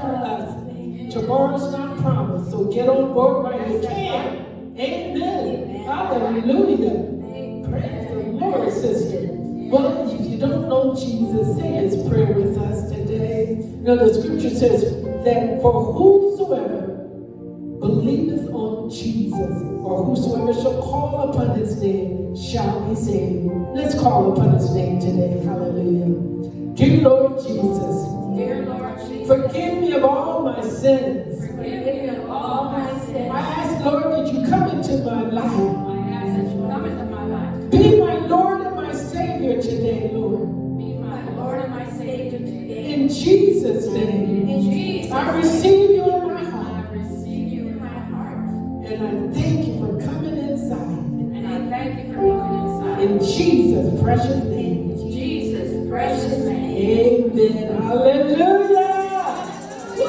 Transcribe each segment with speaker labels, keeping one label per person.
Speaker 1: for us. Tomorrow's not promised, so get on board while you can. Amen. Hallelujah. Praise the Lord, sister. Well, if you don't know Jesus, say his prayer with us today. You know, the scripture says that for whosoever believeth on Jesus, or whosoever shall call upon his name, shall be saved. Let's call upon his name today. Hallelujah. Dear Lord Jesus, forgive me of all my sins.
Speaker 2: Forgive me of all my sins.
Speaker 1: I ask, Lord, that you come into my life.
Speaker 2: I ask that you come into my life.
Speaker 1: Be my Lord and my Savior today, Lord.
Speaker 2: Be my Lord and my Savior today.
Speaker 1: In Jesus' name.
Speaker 2: In Jesus'
Speaker 1: I receive you in my
Speaker 2: I
Speaker 1: heart.
Speaker 2: receive you in my heart.
Speaker 1: And I thank you for coming inside.
Speaker 2: And I thank you for coming inside.
Speaker 1: In Jesus' precious name.
Speaker 2: In Jesus' precious name.
Speaker 1: Amen. Hallelujah. Woo!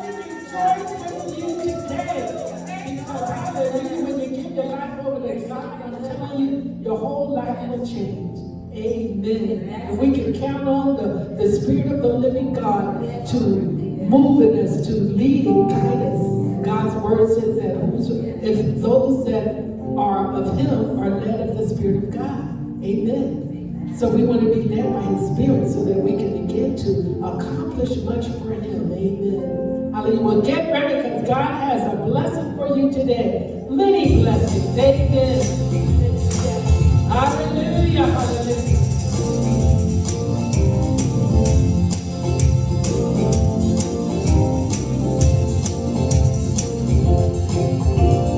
Speaker 1: We rejoice with you today. Because hallelujah, when you give your life over to God, I'm telling you, your whole life will change. Amen. And we can count on the Spirit of the living God to move in us, to lead and guide us. God's word says that if those that are of him are led of the Spirit of God. Amen. So we want to be led by his Spirit so that we can begin to accomplish much for him. Amen. Hallelujah. Well, get ready because God has a blessing for you today. Many blessings. Amen. Hallelujah. Hallelujah.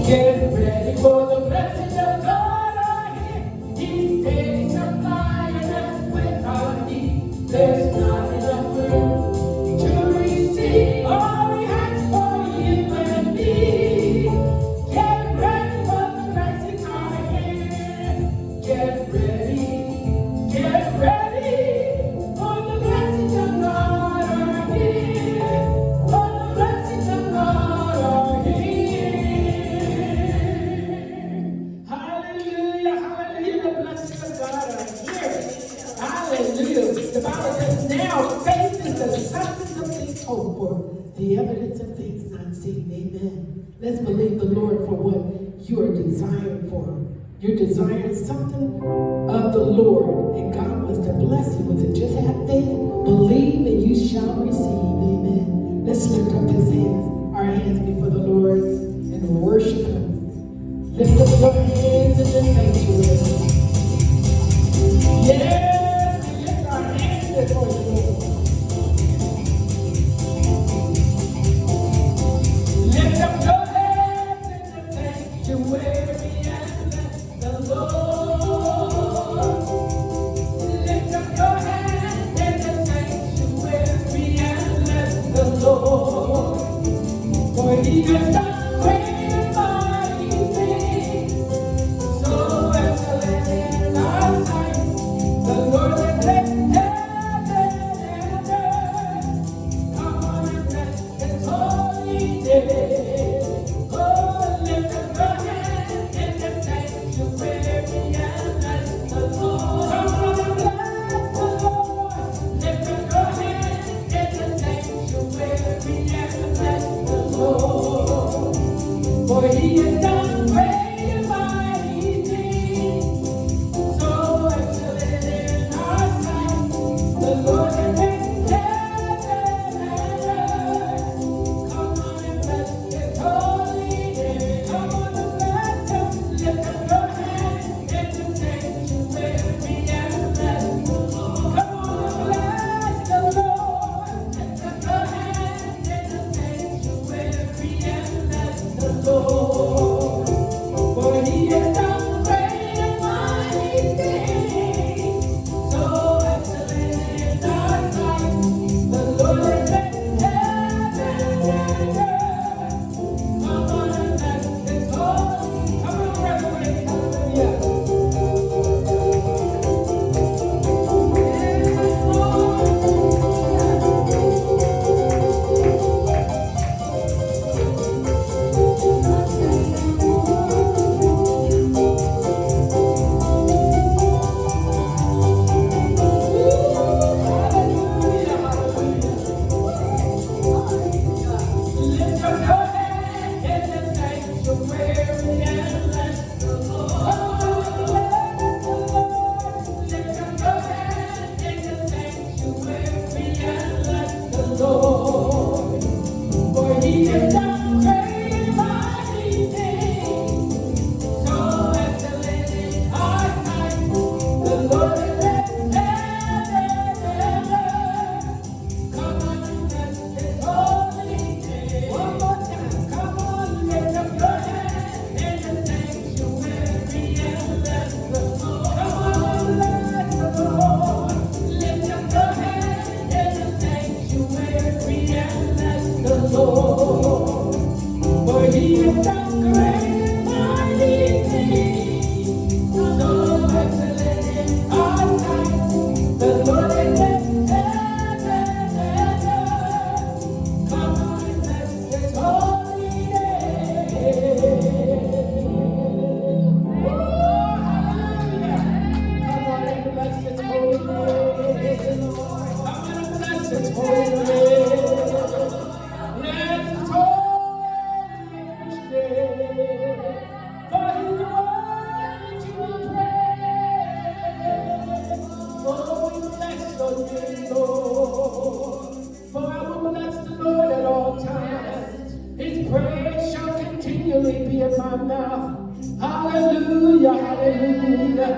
Speaker 1: Get ready for the blessings of God are here. He's taking some lioness with our need. There's not enough room to receive all we have for you and me. Get ready for the blessings are here. Get ready for the blessings of God are here. For the blessings of God are here. Hallelujah, hallelujah, the blessings of God are here. Hallelujah. The Bible says now faith is the substance of things hoped for, the evidence of things not seen. Amen. Let's believe the Lord for what you are desiring for. You're desiring something of the Lord, and God wants to bless you with it. Just have faith, believe, and you shall receive. Amen. Let's lift up our hands before the Lord and worship him. Lift up your hands in the sanctuary. Yes, we lift our hands before the Lord. Lift up your hands in the sanctuary and bless the Lord. Lift up your hands in the sanctuary and bless the Lord. For he has done great and mighty things, so excellent in our sight. The Lord has blessed heaven and earth. Come on and bless his holy day. Oh, lift up your hands in the sanctuary and bless the Lord. Come on and bless the Lord. Lift up your hands in the sanctuary and bless the Lord. For he has done great and mighty things, so excellent in our sight. The Lord has made heaven and earth. Come on and bless his holy name. Come on and bless him. Lift up your hands in the sanctuary and bless the Lord. Come on and bless the Lord. Lift up your hands in the sanctuary and bless the Lord. mouth. Hallelujah, hallelujah.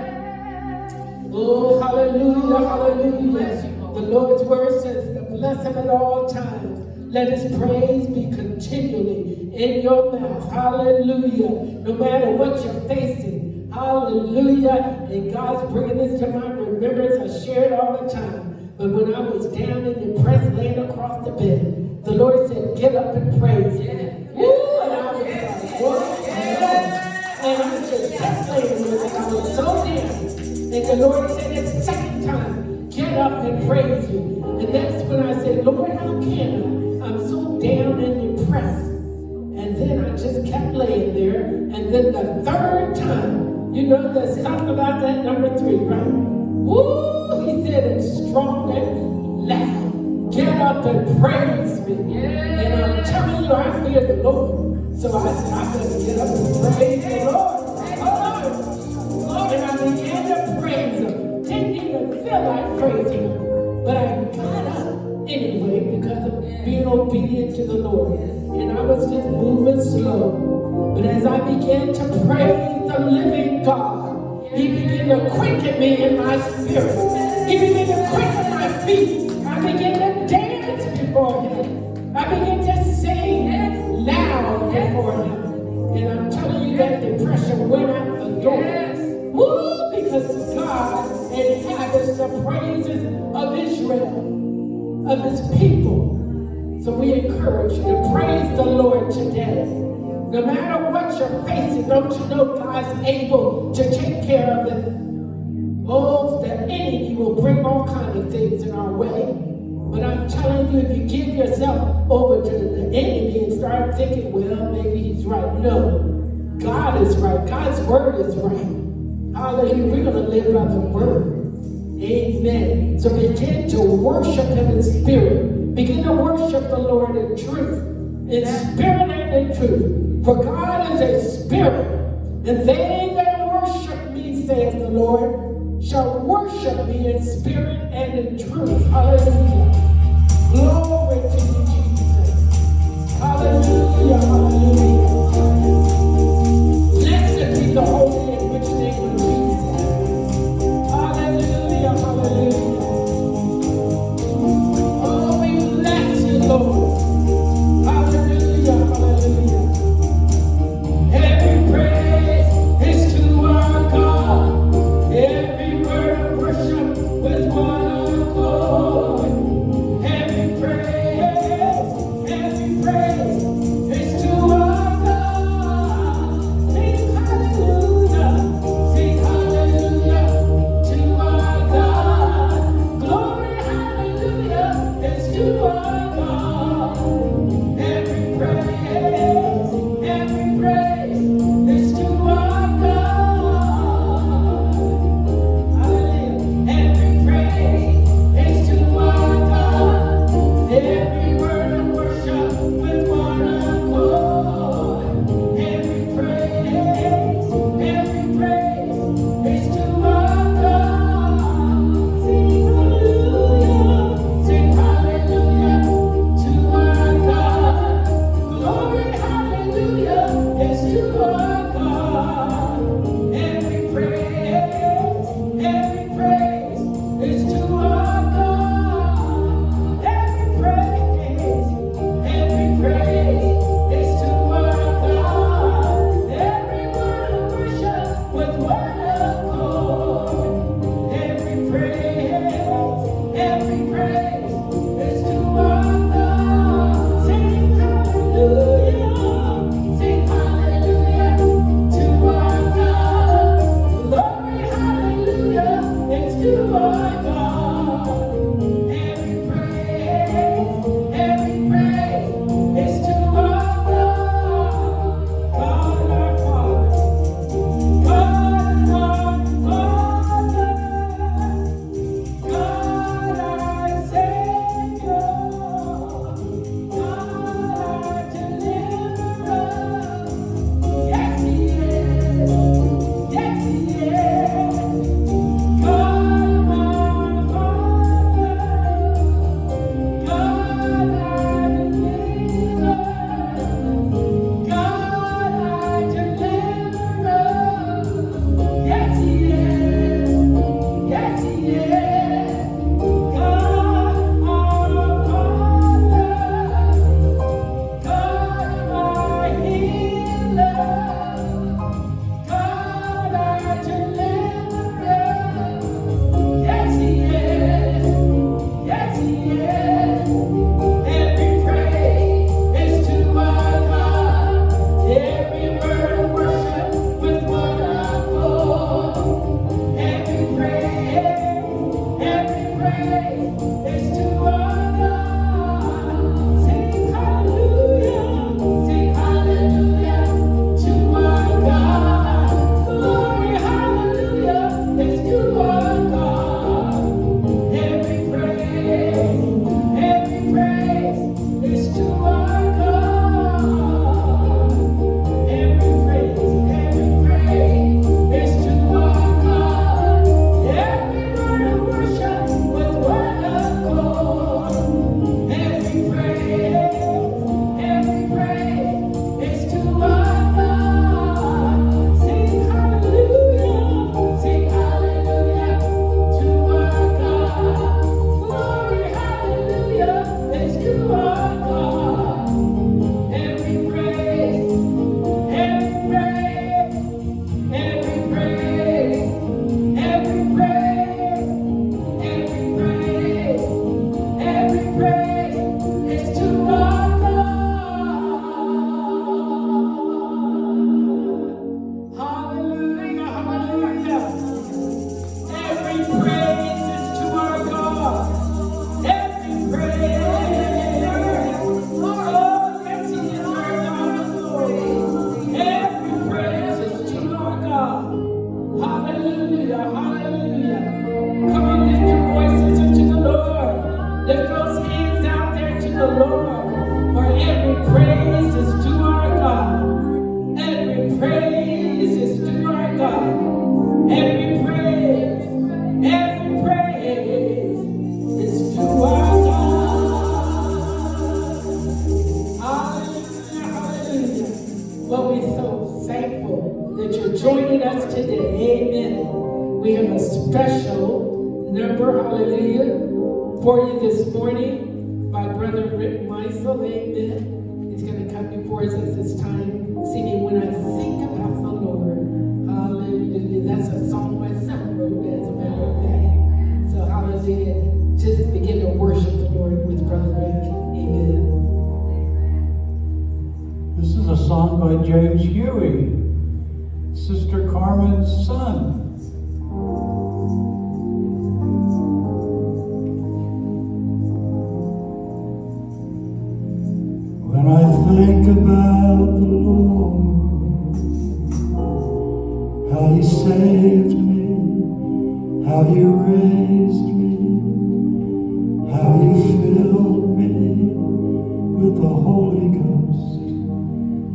Speaker 1: Oh, hallelujah, hallelujah. The Lord's word says, bless him at all times. Let his praise be continually in your mouth. Hallelujah. No matter what you're facing. Hallelujah. And God's bringing this to my remembrance. I share it all the time. But when I was down and depressed, laying across the bed, the Lord said, get up and praise him. Woo! And I was like, what? And I just kept laying there and I was so down. And the Lord said, it's the second time, get up and praise me. And that's when I said, Lord, how can I? I'm so down and depressed. And then I just kept laying there. And then the third time, you know, there's something about that number 3, right? Woo! He said it's strong and loud. Get up and praise me. And I'm telling you, I fear the Lord. So I said, I'm going to get up and praise the Lord. And I began to praise him. Didn't even feel like praising him. But I got up anyway because of being obedient to the Lord. And I was just moving slow. But as I began to praise the living God, he began to quicken me in my spirit. He began to quicken my feet. I began to dance before him. I began to sing loud before him. And I'm telling you that depression went out the door. Woo! Because God inhabits the praises of Israel, of his people. So we encourage you to praise the Lord today. No matter what you're facing, don't you know God's able to take care of it? Oh, the enemy will bring all kinds of things in our way. But I'm telling you, if you give yourself over to the enemy and start thinking, well, maybe he's right. No, God is right. God's word is right. Hallelujah. We're going to live by the word. Amen. So begin to worship him in spirit. Begin to worship the Lord in truth. In spirit and in truth. For God is a spirit. And they that worship me, saith the Lord, shall worship me in spirit and in truth. Hallelujah. Glory to you, Jesus. Hallelujah. Hallelujah. Blessed be the holy and rich name of Jesus. Hallelujah. Hallelujah. Oh, we bless you, Lord. Hallelujah. Hallelujah. Every praise is to our God. Every word of worship with one accord. Every praise is to our joining us today. Amen. We have a special number, hallelujah, for you this morning by Brother Rick Meisel. Amen. He's going to come before us at this time singing When I Think About the Lord. Hallelujah. That's a song my son wrote, as a matter of fact. So hallelujah. Just begin to worship the Lord with Brother Rick. Amen.
Speaker 3: This is a song by James Huey, Sister Carmen's son. When I think about the Lord, how He saved me, how He raised me, how He filled me with the Holy Ghost,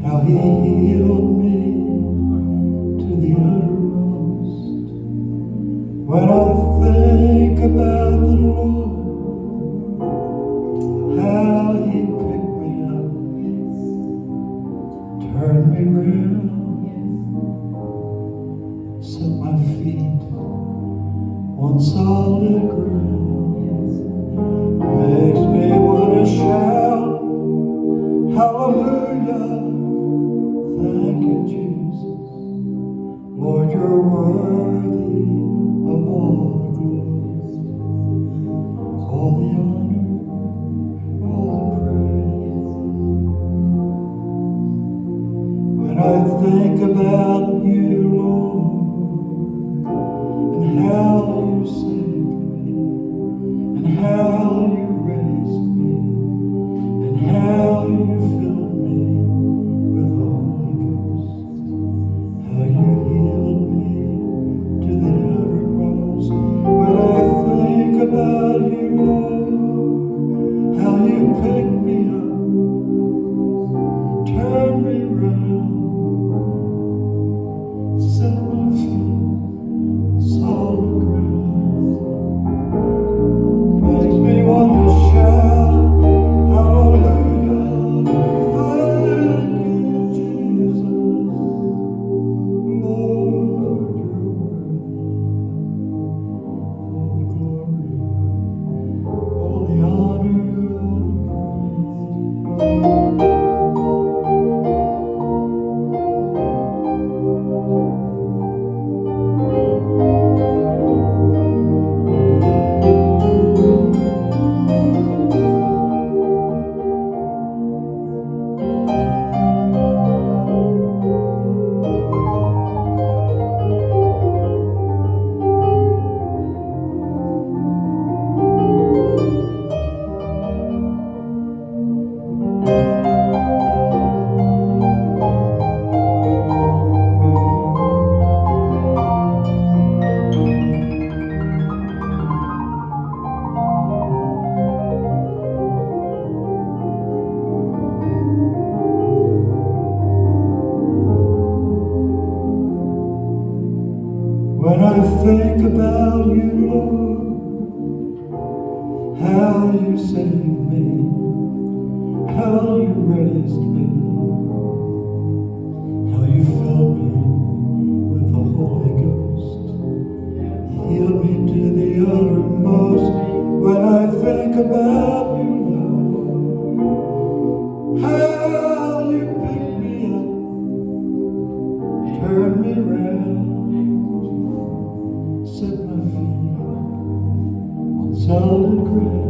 Speaker 3: how He healed me to the uttermost. When I think about the Lord, how He picked me up, turned me round, set my feet on solid ground, makes me want to shout, hallelujah. Thank you, Jesus. Lord, you're worthy of all the glory, all the honor, all the praise. When I think about you, Lord, and how you saved me, and how you raised me, and how you filled me with the Holy Ghost, how you healed me to the uttermost. When I think about you, Lord, how you picked me up, turned me round, set my feet solid ground, makes me want to shout, hallelujah. Thank you, Jesus. Lord, you're worthy. All the glory, all the honor, all the When I think about you, Lord, how you saved me, how you raised me, how you filled me with the Holy Ghost, healed me to the uttermost. When I think about you, Lord, how you picked me up, turned me round, set my feet on solid ground.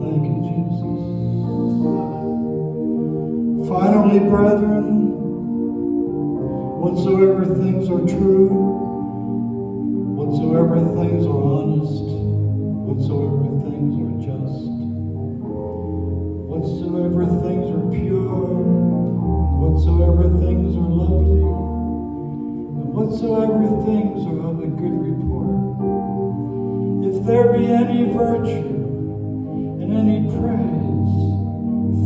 Speaker 3: Thank you, Jesus. Finally, brethren, whatsoever things are true, whatsoever things are honest, whatsoever things are just, whatsoever things are pure, whatsoever things are lovely, whatsoever things are of a good report, if there be any virtue and any praise,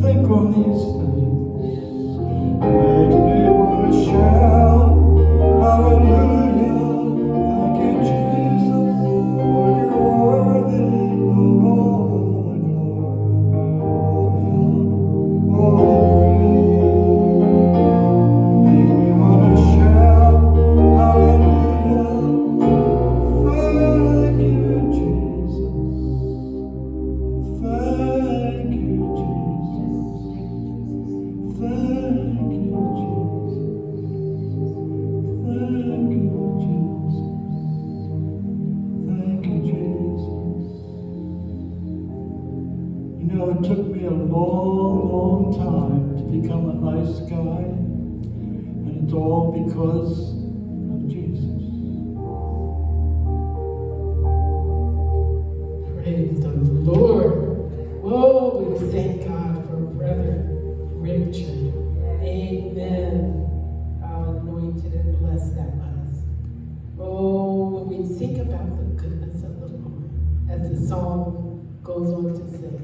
Speaker 3: think on these things. Makes me want to shout, hallelujah. Thank you, Jesus. Lord, you're worthy of all the glory, all the honor, all the praise. Makes me want to shout. it took me a long, long time to become a nice guy. And it's all because of Jesus.
Speaker 4: Praise the Lord. Oh, we thank God for Brother Richard. Amen. How anointed and blessed that was. Oh, when we think about the goodness of the Lord, as the song goes on to say,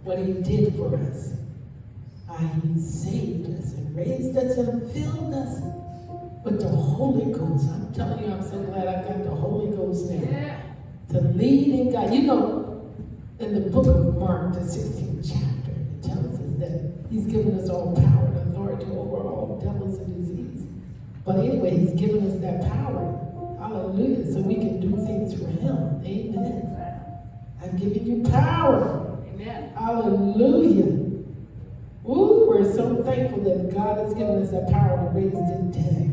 Speaker 4: what he did for us. He saved us and raised us and filled us with the Holy Ghost. I'm telling you, I'm so glad I got the Holy Ghost now. To lead and guide. You know, in the book of Mark, the 16th chapter, it tells us that he's given us all power and authority over all devils and disease. But anyway, he's given us that power. Hallelujah. So we can do things for him. Amen. I'm giving you power.
Speaker 2: Amen.
Speaker 4: Hallelujah. Ooh, we're so thankful that God has given us that power to raise the dead.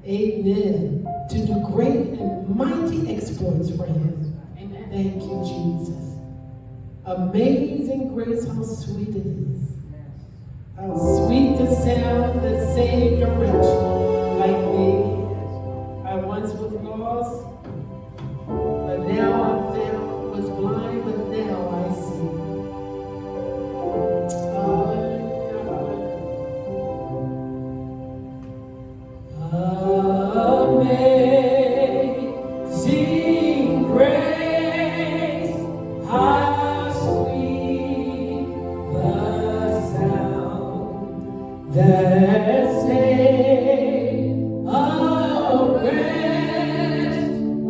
Speaker 4: Amen. To do great and mighty exploits for him.
Speaker 2: Amen.
Speaker 4: Thank you, Jesus. Amazing grace, how sweet it is. How sweet the sound that saved a wretch like me. I once was lost, but now I'm found. Was blind, but now I see.
Speaker 1: Amazing grace, how sweet the sound that saved a wretch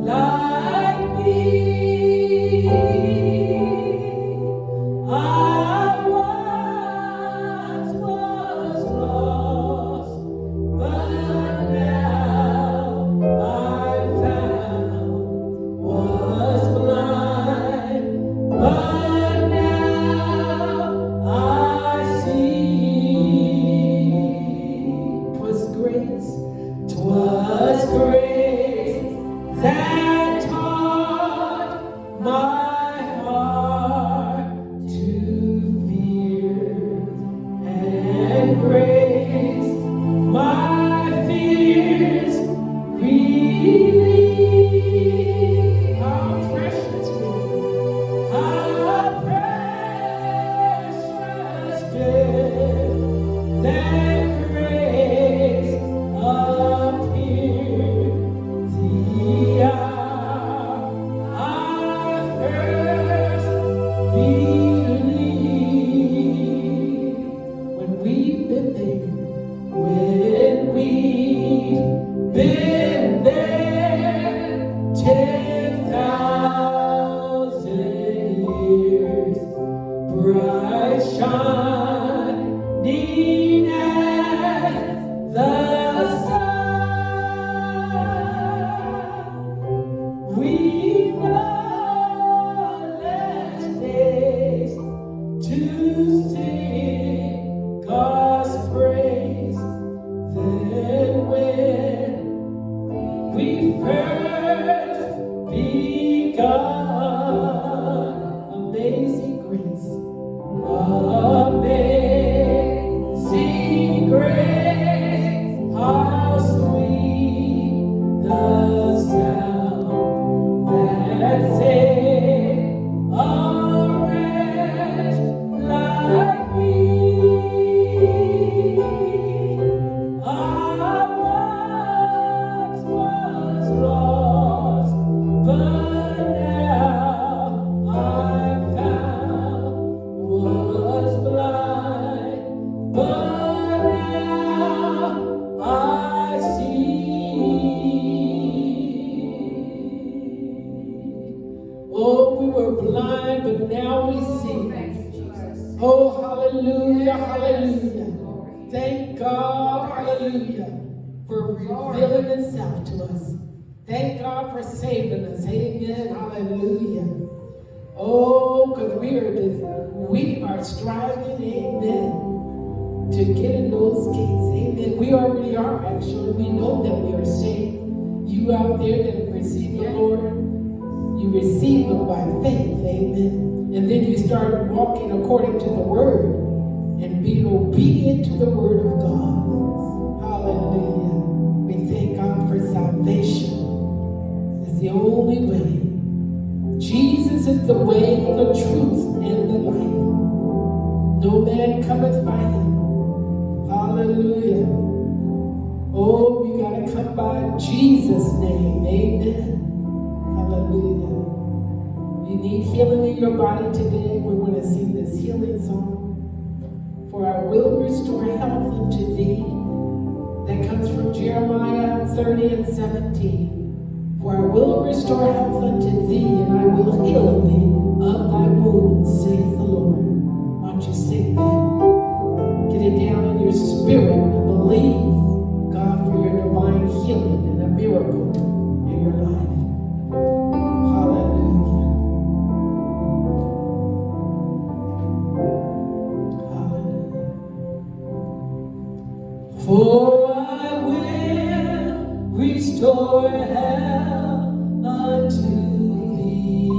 Speaker 1: like me. I once was lost, but now I'm found. Was blind, but now I see. 'Twas grace that taught my heart to fear, and grace my fears relieved. How precious that grace appeared the hour I first believed. When we've been there 10,000 years, bright shining as the sun. We know last days to sing God's praise. Then when we first begun, amazing grace, amazing grace, how sweet the sound that saved a wretch like me. I once was lost, but now I'm found. Was blind, but now I see. Oh, we were blind, but now we see. Oh, hallelujah, hallelujah. Thank God, hallelujah, for revealing himself to us. Thank God for saving us. Amen, hallelujah. Oh, because we are striving, amen, to get in those gates. Amen. We already are, actually. We know that we are saved. You out there that have received the Lord, you receive him by faith. Amen.
Speaker 4: And then you start walking according to the word and being obedient to the word of God. Hallelujah. We thank God for salvation. It's the only way. Jesus is the way, the truth, and the life. No man cometh by him. Hallelujah. Oh, we gotta come by Jesus' name. Amen. Hallelujah. You need healing in your body today. We want to sing this healing song. For I will restore health unto thee. That comes from Jeremiah 30:17. For I will restore health unto thee, and I will heal thee of thy wounds, saith the Lord. Why don't you sing that? Get it down in your spirit and believe God for your divine healing and a miracle in your life. Hallelujah. Hallelujah. For I will restore health unto thee.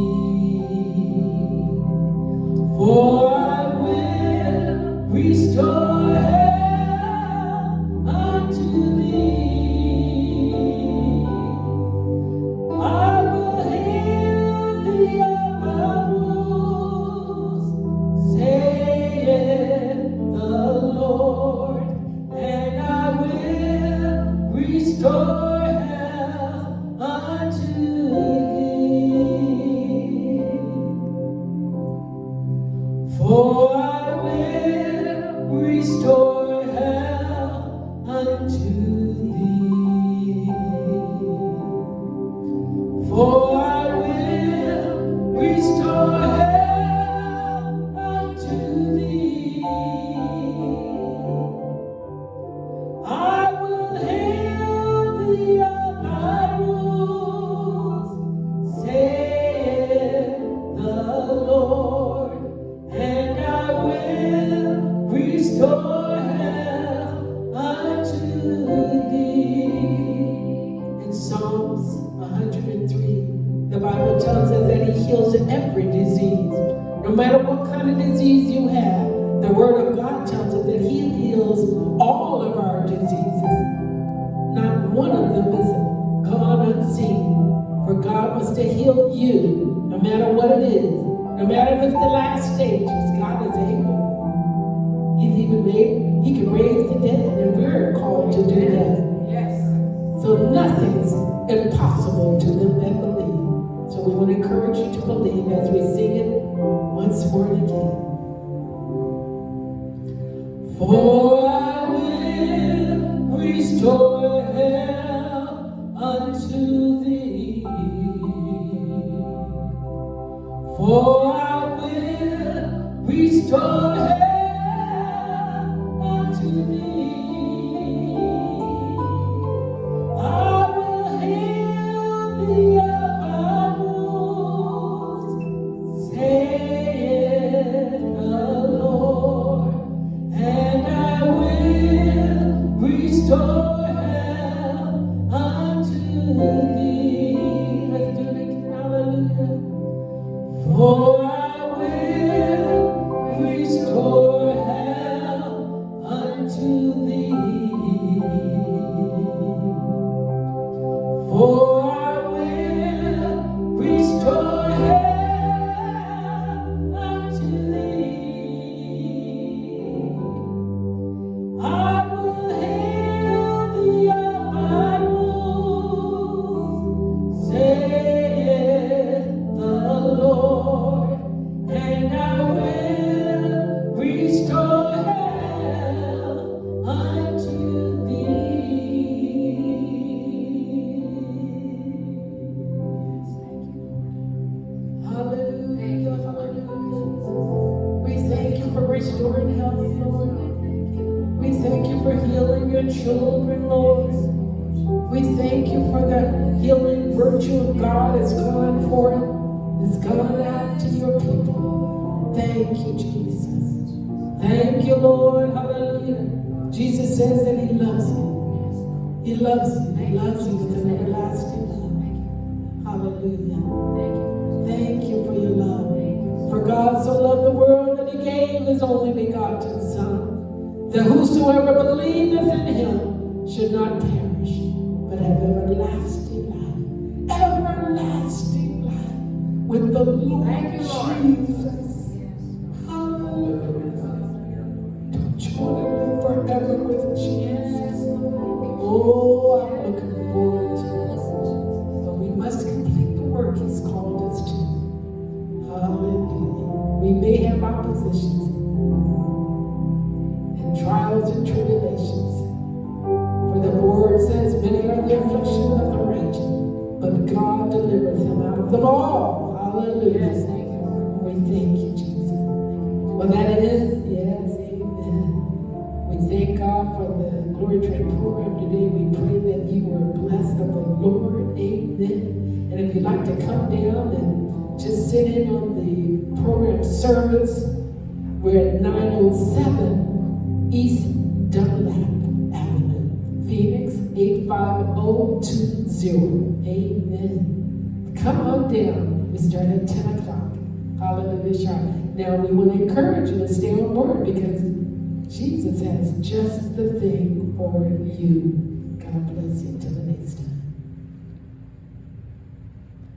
Speaker 4: For I will restore health unto thee. I will heal thee of thy wounds, saith the Lord, and I will restore health unto thee. For I will restore health unto thee. For I will restore health unto thee. I will heal thee of thy wounds, saith the Lord, and I will restore health unto thee. In Psalms 103, the Bible tells us that he heals every disease. No matter what kind of disease you have, the Word of God tells us that he heals all of our diseases. Not one of them is gone unseen. For God wants to heal you, no matter what it is. No matter if it's the last stages, God is able. He's even able, he can raise the dead, and we're called to do that.
Speaker 2: Yes.
Speaker 4: So nothing's impossible to them that believe. So we want to encourage you to believe as we sing it once more and again. For I will restore health unto thee. For I will restore health unto thee. I will heal thee of thy wounds, saith the Lord, and I will restore health unto thee. Let's do it again. Hallelujah. For I will restore health unto thee. For I will restore health unto thee. I will heal thee of thy wounds, saith the Lord, and I will restore health unto thee. Hallelujah, hallelujah. We thank you for restoring health, Lord. We thank you for healing your children, Lord. We thank you for the healing virtue of God has gone forth, has gone out to your people. Thank you, Jesus. Thank you, Lord. Hallelujah. Jesus says that he loves you. He loves you. He loves you with an everlasting love. Hallelujah. Thank you for your love. For God so loved the world that he gave his only begotten Son, that whosoever believeth in him should not perish, but have everlasting life. Everlasting life with the Lord
Speaker 2: Thank you, Lord.
Speaker 4: Jesus. Hallelujah. Don't you want to live forever with Jesus? Oh, I'm looking forward to it. But we must complete the work he's called us to. Hallelujah. We may have oppositions and trials and tribulations. For the word says, many are the affliction of the righteous, but God delivereth him out of them all. Hallelujah.
Speaker 2: Yes, thank you, Lord.
Speaker 4: We thank you, Jesus. Well, that it is. Yes, amen. We thank God for the Glory Train program today. We pray that you were blessed of the Lord. Amen. And if you'd like to come down and just sit in on the program service, we're at 907 East Dunlap Avenue, Phoenix 85020. Amen. Come on down. We start at 10 o'clock. Hallelujah sharp. Now we want to encourage you to stay on board because Jesus has just the thing for you. God bless you. Until the next time.